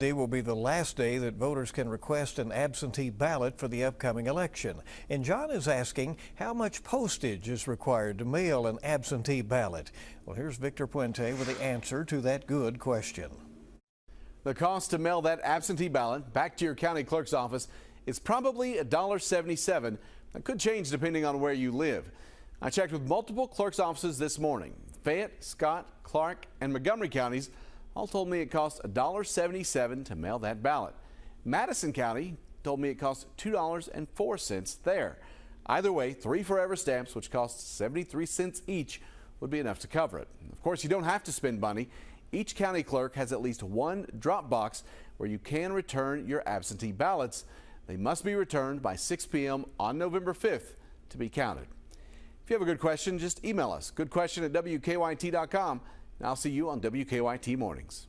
Today will be the last day that voters can request an absentee ballot for the upcoming election. And John is asking how much postage is required to mail an absentee ballot. Well, here's Victor Puente with the answer to that good question. The cost to mail that absentee ballot back to your county clerk's office is probably $1.77. That could change depending on where you live. I checked with multiple clerk's offices this morning. Fayette, Scott, Clark, and Montgomery counties all told me it costs $1.77 to mail that ballot. Madison County told me it costs $2.04 there. Either way, 3 forever stamps, which cost 73 cents each, would be enough to cover it. Of course, you don't have to spend money. Each county clerk has at least one drop box where you can return your absentee ballots. They must be returned by 6 p.m. on November 5th to be counted. If you have a good question, just email us, goodquestion@wkyt.com. And I'll see you on WKYT Mornings.